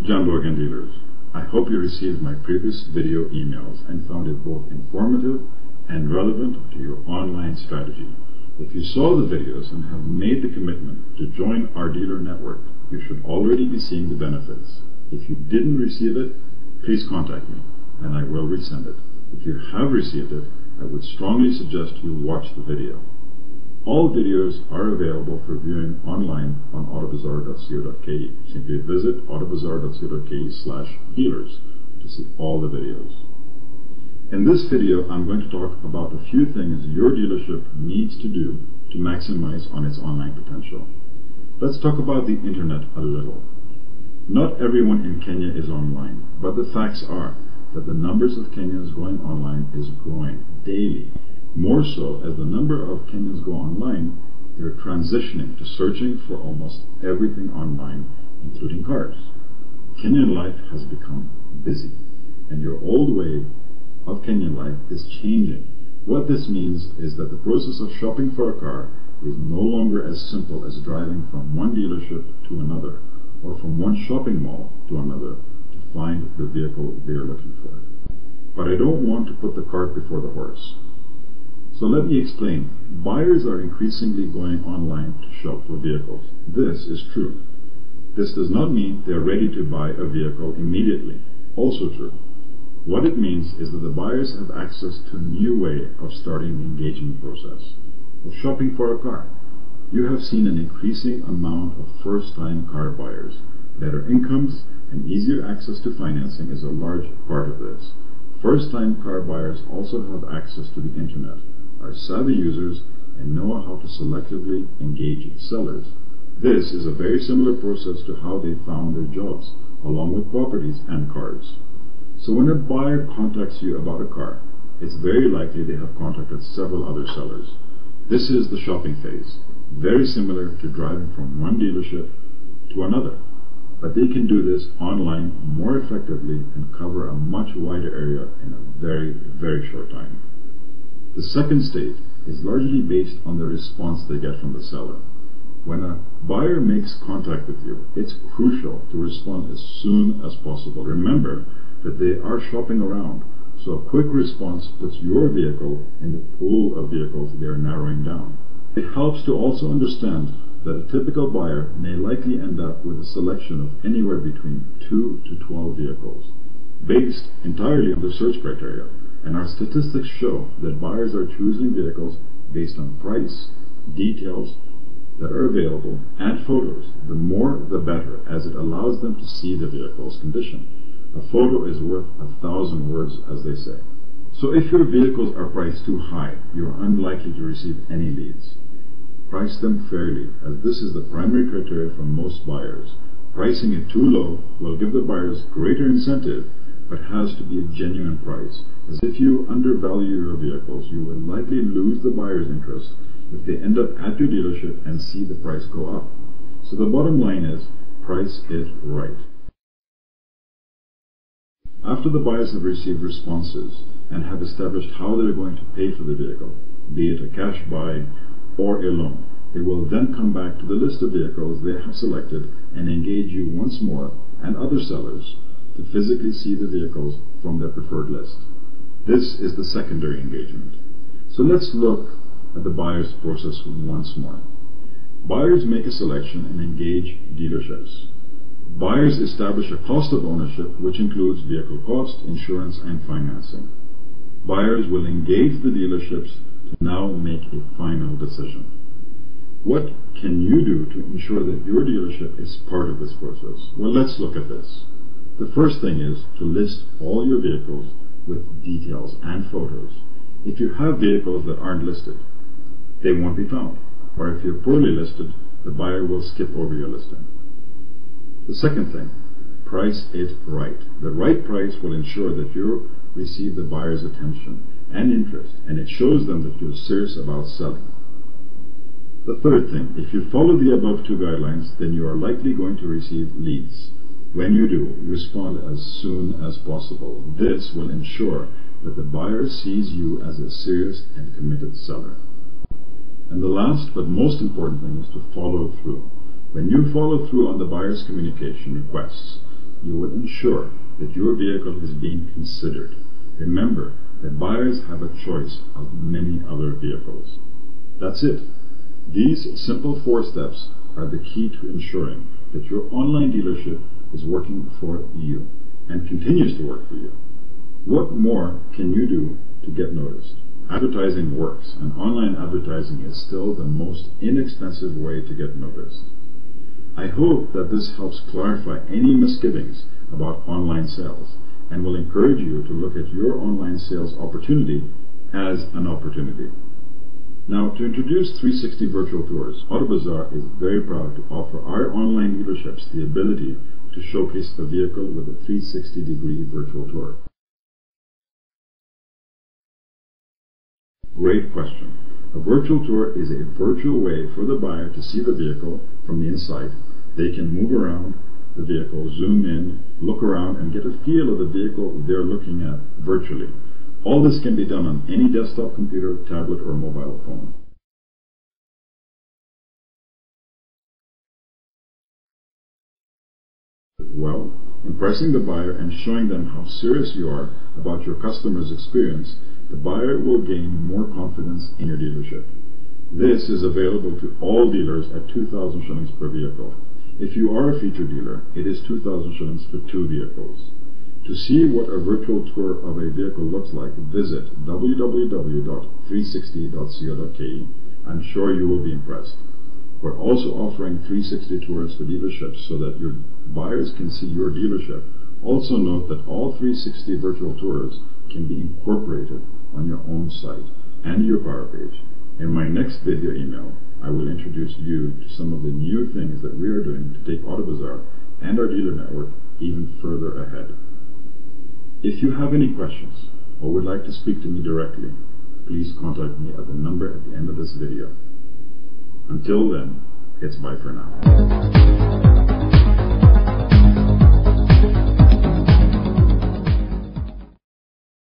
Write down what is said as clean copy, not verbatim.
AutoBazaar Dealers. I hope you received my previous video emails and found it both informative and relevant to your online strategy. If you saw the videos and have made the commitment to join our dealer network, you should already be seeing the benefits. If you didn't receive it, please contact me and I will resend it. If you have received it, I would strongly suggest you watch the video. All videos are available for viewing online on AutoBazaar.co.ke. Simply visit AutoBazaar.co.ke/dealers to see all the videos. In this video, I'm going to talk about a few things your dealership needs to do to maximize on its online potential. Let's talk about the internet a little. Not everyone in Kenya is online, but the facts are that the numbers of Kenyans going online is growing daily. More so, as the number of Kenyans go online, they're transitioning to searching for almost everything online, including cars. Kenyan life has become busy, and your old way of Kenyan life is changing. What this means is that the process of shopping for a car is no longer as simple as driving from one dealership to another, or from one shopping mall to another to find the vehicle they're looking for. But I don't want to put the cart before the horse. So let me explain. Buyers are increasingly going online to shop for vehicles. This is true. This does not mean they're ready to buy a vehicle immediately. Also true. What it means is that the buyers have access to a new way of starting the engagement process of shopping for a car. You have seen an increasing amount of first-time car buyers. Better incomes and easier access to financing is a large part of this. First-time car buyers also have access to the internet, are savvy users, and know how to selectively engage sellers. This is a very similar process to how they found their jobs, along with properties and cars. So when a buyer contacts you about a car, it's very likely they have contacted several other sellers. This is the shopping phase, very similar to driving from one dealership to another. But they can do this online more effectively and cover a much wider area in a very, very short time. The second stage is largely based on the response they get from the seller. When a buyer makes contact with you, it's crucial to respond as soon as possible. Remember that they are shopping around, so a quick response puts your vehicle in the pool of vehicles they are narrowing down. It helps to also understand that a typical buyer may likely end up with a selection of anywhere between 2 to 12 vehicles, based entirely on the search criteria. And our statistics show that buyers are choosing vehicles based on price, details that are available, and photos. The more the better, as it allows them to see the vehicle's condition. A photo is worth 1,000 words, as they say. So if your vehicles are priced too high, you are unlikely to receive any leads. Price them fairly, as this is the primary criteria for most buyers. Pricing it too low will give the buyers greater incentive, but has to be a genuine price, as if you undervalue your vehicles, you will likely lose the buyer's interest if they end up at your dealership and see the price go up. So the bottom line is, price it right. After the buyers have received responses and have established how they're going to pay for the vehicle, be it a cash buy or a loan, they will then come back to the list of vehicles they have selected and engage you once more and other sellers to physically see the vehicles from their preferred list. This is the secondary engagement. So let's look at the buyer's process once more. Buyers make a selection and engage dealerships. Buyers establish a cost of ownership, which includes vehicle cost, insurance, and financing. Buyers will engage the dealerships to now make a final decision. What can you do to ensure that your dealership is part of this process? Well, let's look at this. The first thing is to list all your vehicles with details and photos. If you have vehicles that aren't listed, they won't be found. Or if you're poorly listed, the buyer will skip over your listing. The second thing, price it right. The right price will ensure that you receive the buyer's attention and interest, and it shows them that you're serious about selling. The third thing, if you follow the above two guidelines, then you are likely going to receive leads. When you do, respond as soon as possible. This will ensure that the buyer sees you as a serious and committed seller. And the last but most important thing is to follow through. When you follow through on the buyer's communication requests, you will ensure that your vehicle is being considered. Remember that buyers have a choice of many other vehicles. That's it. These simple 4 steps are the key to ensuring that your online dealership is working for you and continues to work for you. What more can you do to get noticed? Advertising works, and online advertising is still the most inexpensive way to get noticed. I hope that this helps clarify any misgivings about online sales and will encourage you to look at your online sales opportunity as an opportunity. Now, to introduce 360 Virtual Tours, AutoBazaar is very proud to offer our online dealerships the ability to showcase the vehicle with a 360-degree virtual tour. Great question. A virtual tour is a virtual way for the buyer to see the vehicle from the inside. They can move around the vehicle, zoom in, look around, and get a feel of the vehicle they're looking at virtually. All this can be done on any desktop computer, tablet, or mobile phone. Well, impressing the buyer and showing them how serious you are about your customer's experience, the buyer will gain more confidence in your dealership. This is available to all dealers at 2,000 shillings per vehicle. If you are a featured dealer, it is 2,000 shillings for 2 vehicles. To see what a virtual tour of a vehicle looks like, visit www.360.co.ke. I'm sure you will be impressed. We're also offering 360 tours for dealerships so that your buyers can see your dealership. Also note that all 360 virtual tours can be incorporated on your own site and your power page. In my next video email, I will introduce you to some of the new things that we are doing to take AutoBazaar and our dealer network even further ahead. If you have any questions or would like to speak to me directly, please contact me at the number at the end of this video. Until then, it's bye for now.